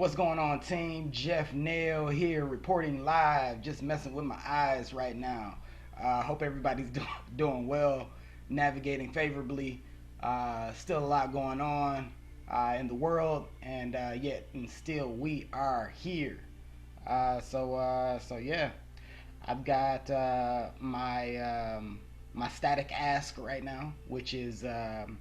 What's going on, team? Jeff Nail here, reporting live. Just messing with my eyes right now. Hope everybody's doing well, navigating favorably. Still a lot going on in the world, and yet and still we are here. So yeah, I've got my static ask right now, which is an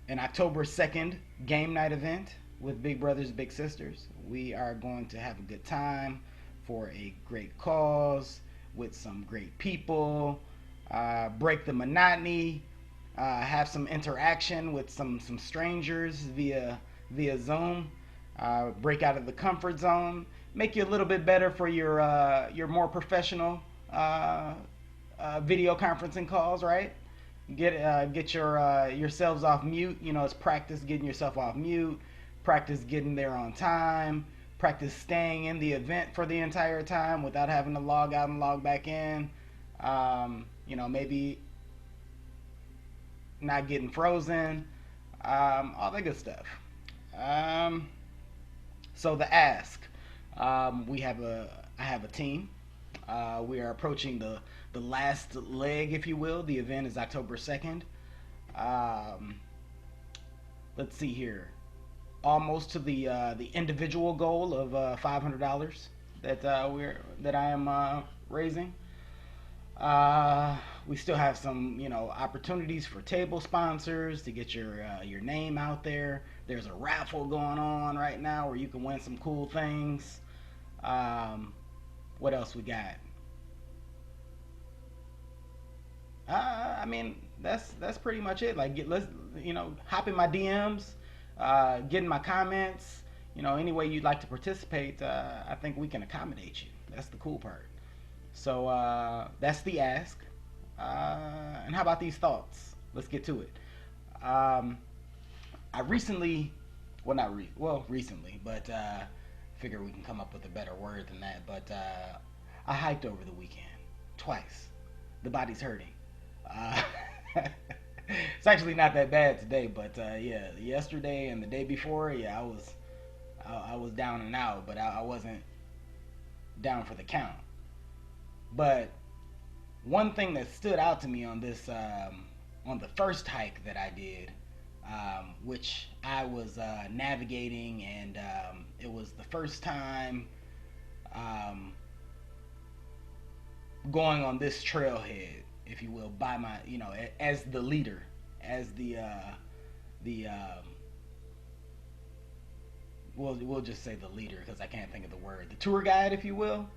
October 2nd game night event with Big Brothers Big Sisters. We are going to have a good time for a great cause with some great people, break the monotony, have some interaction with some strangers via Zoom, break out of the comfort zone, make you a little bit better for your more professional video conferencing calls, right? Get yourselves off mute. You know, it's practice getting yourself off mute, practice getting there on time, practice staying in the event for the entire time without having to log out and log back in. Maybe not getting frozen, all that good stuff. Um, so the ask, I have a team. We are approaching the last leg, if you will. The event is October 2nd. Um, let's see here. Almost to the individual goal of $500 that I am raising. We still have some opportunities for table sponsors to get your name out there. There's a raffle going on right now where you can win some cool things. What else we got? That's pretty much it. Like, let's hop in my DMs, get in my comments. Any way you'd like to participate, I think we can accommodate you. That's the cool part. So that's the ask. And how about these thoughts? Let's get to it. I recently, recently, but figure we can come up with a better word than that. But I hiked over the weekend twice. The body's hurting. Uh, it's actually not that bad today, but yeah, yesterday and the day before, yeah, I was down and out, but I wasn't down for the count. But one thing that stood out to me on this on the first hike that I did, which I was navigating, and it was the first time um, going on this trailhead, if you will, by my, as the leader, as the we'll just say the leader because I can't think of the word, the tour guide, if you will.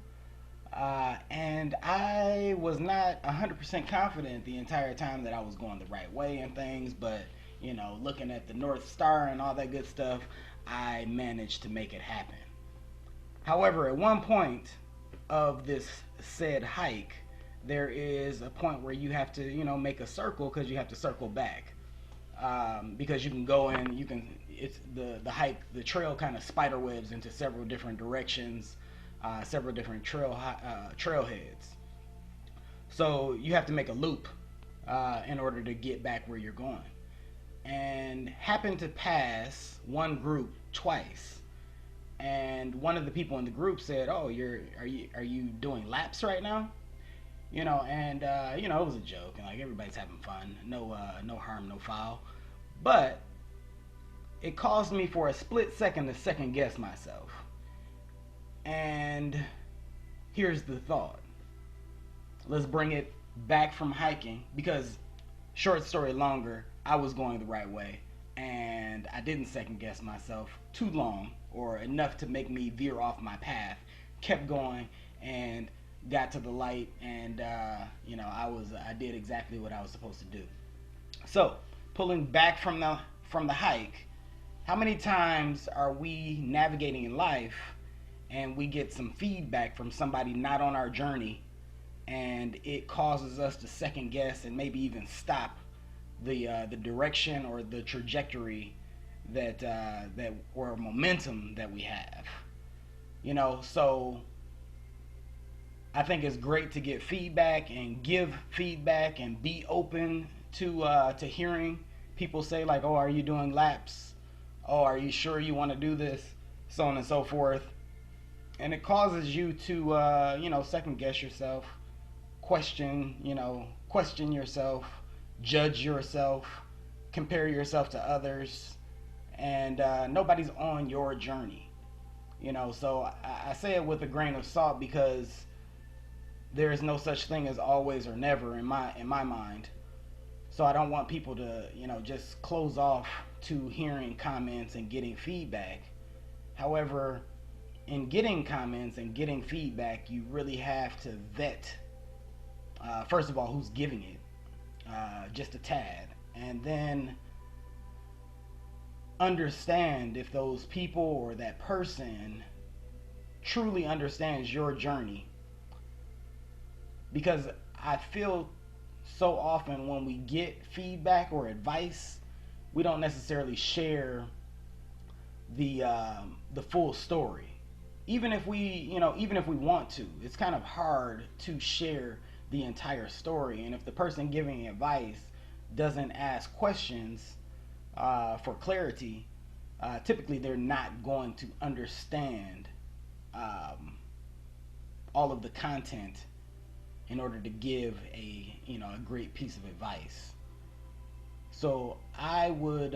And I was not 100% confident the entire time that I was going the right way and things, but looking at the North Star and all that good stuff, I managed to make it happen. However, at one point of this said hike, there is a point where you have to, make a circle because you have to circle back. Because you can go in, it's the hike, the trail kind of spider webs into several different directions, several different trailheads. So you have to make a loop in order to get back where you're going. And happened to pass one group twice, and one of the people in the group said, "Oh, are you doing laps right now?" And it was a joke, and like everybody's having fun, no harm, no foul. But it caused me for a split second to second guess myself. And here's the thought. Let's bring it back from hiking, because short story longer, I was going the right way, and I didn't second guess myself too long or enough to make me veer off my path. Kept going and got to the light, and I did exactly what I was supposed to do. So, pulling back from the hike, how many times are we navigating in life and we get some feedback from somebody not on our journey, and it causes us to second guess and maybe even stop the direction or the trajectory that or momentum that we have. So I think it's great to get feedback and give feedback and be open to hearing people say, like, "Oh, are you doing laps? Oh, are you sure you want to do this?" so on and so forth. And it causes you to, second guess yourself, question yourself, judge yourself, compare yourself to others, and nobody's on your journey. So I say it with a grain of salt because there is no such thing as always or never in my mind. So I don't want people to, just close off to hearing comments and getting feedback. However, in getting comments and getting feedback, you really have to vet, first of all, who's giving it, just a tad, and then understand if those people or that person truly understands your journey. Because I feel so often when we get feedback or advice, we don't necessarily share the full story. Even if we want to, it's kind of hard to share the entire story. And if the person giving advice doesn't ask questions for clarity, typically they're not going to understand all of the content in order to give a great piece of advice. So I would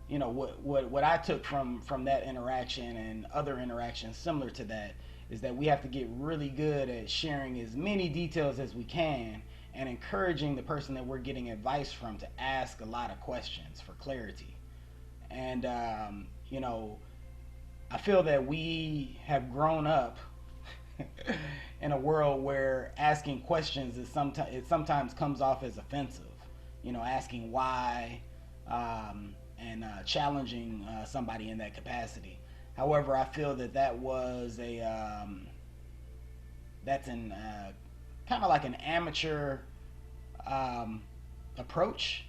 what I took from that interaction and other interactions similar to that is that we have to get really good at sharing as many details as we can and encouraging the person that we're getting advice from to ask a lot of questions for clarity. And I feel that we have grown up in a world where asking questions sometimes comes off as offensive. Asking why, and challenging somebody in that capacity. However, I feel that was that's an kind of like an amateur approach,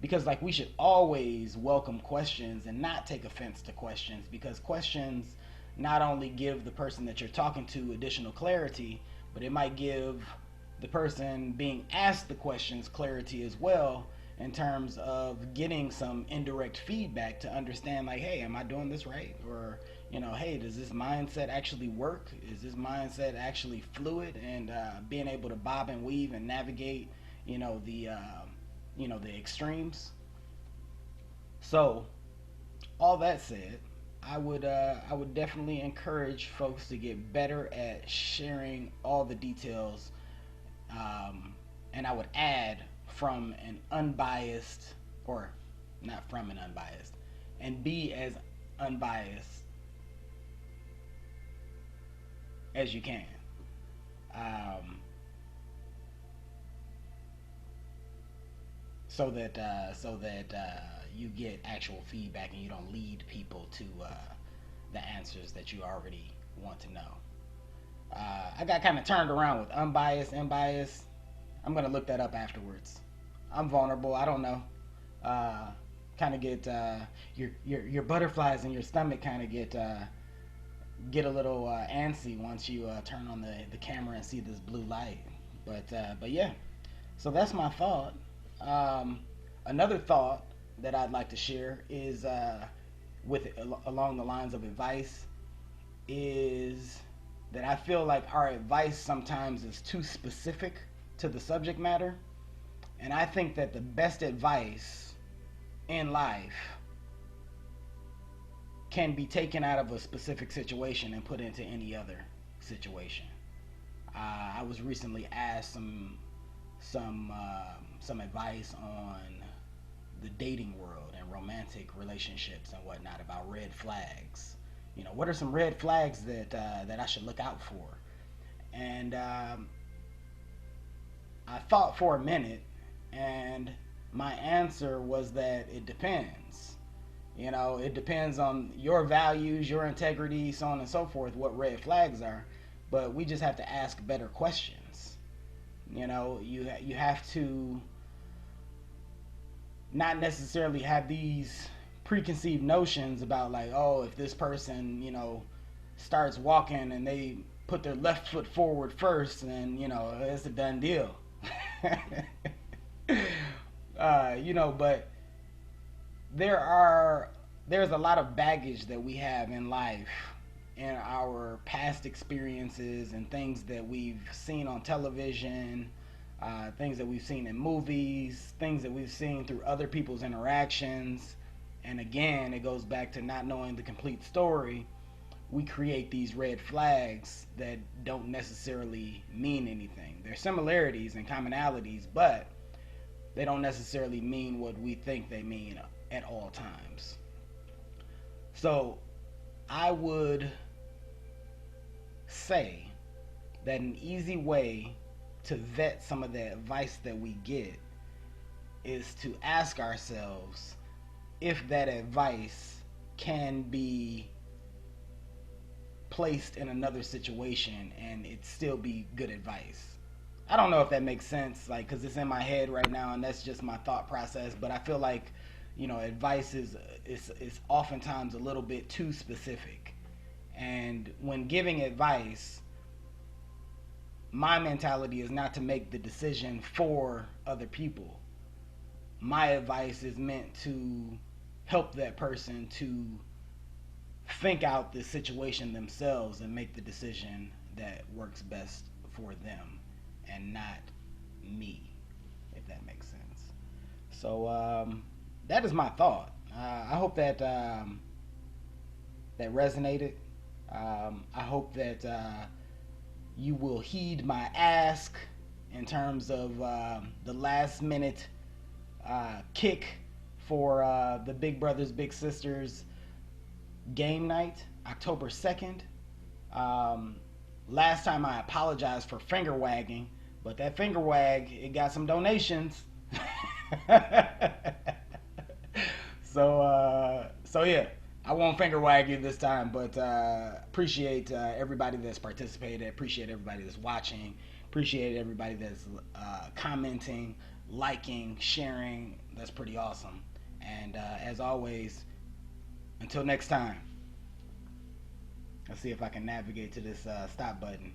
because like we should always welcome questions and not take offense to questions, because questions not only give the person that you're talking to additional clarity, but it might give the person being asked the questions clarity as well, in terms of getting some indirect feedback to understand, like, hey, am I doing this right? Or, hey, does this mindset actually work? Is this mindset actually fluid? And being able to bob and weave and navigate, the extremes. So, all that said, I would definitely encourage folks to get better at sharing all the details, and I would add from an unbiased, or not from an unbiased, and be as unbiased as you can. So that you get actual feedback and you don't lead people to the answers that you already want to know. I got kind of turned around with unbiased, unbiased. I'm gonna look that up afterwards. I'm vulnerable. I don't know. Kind of get your butterflies in your stomach. Kind of get a little antsy once you turn on the camera and see this blue light. But yeah. So that's my thought. Another thought that I'd like to share is along the lines of advice, is that I feel like our advice sometimes is too specific to the subject matter. And I think that the best advice in life can be taken out of a specific situation and put into any other situation. I was recently asked some advice on the dating world and romantic relationships and whatnot, about red flags. What are some red flags that I should look out for? And I thought for a minute, and my answer was that it depends. It depends on your values, your integrity, so on and so forth, what red flags are. But we just have to ask better questions. You have to not necessarily have these preconceived notions about, like, oh, if this person, starts walking and they put their left foot forward first, then, it's a done deal. But there are there's a lot of baggage that we have in life, in our past experiences and things that we've seen on television, things that we've seen in movies, things that we've seen through other people's interactions. And again, it goes back to not knowing the complete story. We create these red flags that don't necessarily mean anything. There's similarities and commonalities, but they don't necessarily mean what we think they mean at all times. So I would say that an easy way to vet some of the advice that we get is to ask ourselves if that advice can be placed in another situation and it still be good advice. I don't know if that makes sense, like, because it's in my head right now and that's just my thought process. But I feel like, advice is oftentimes a little bit too specific. And when giving advice, my mentality is not to make the decision for other people. My advice is meant to help that person to think out the situation themselves and make the decision that works best for them and not me, if that makes sense. So that is my thought. I hope that that resonated. I hope that you will heed my ask in terms of the last minute kick for the Big Brothers Big Sisters game night, October 2nd. Last time I apologized for finger wagging, but that finger wag, it got some donations. So yeah, I won't finger wag you this time, but appreciate everybody that's participated. Appreciate everybody that's watching. Appreciate everybody that's commenting, liking, sharing. That's pretty awesome. And as always, until next time. Let's see if I can navigate to this stop button.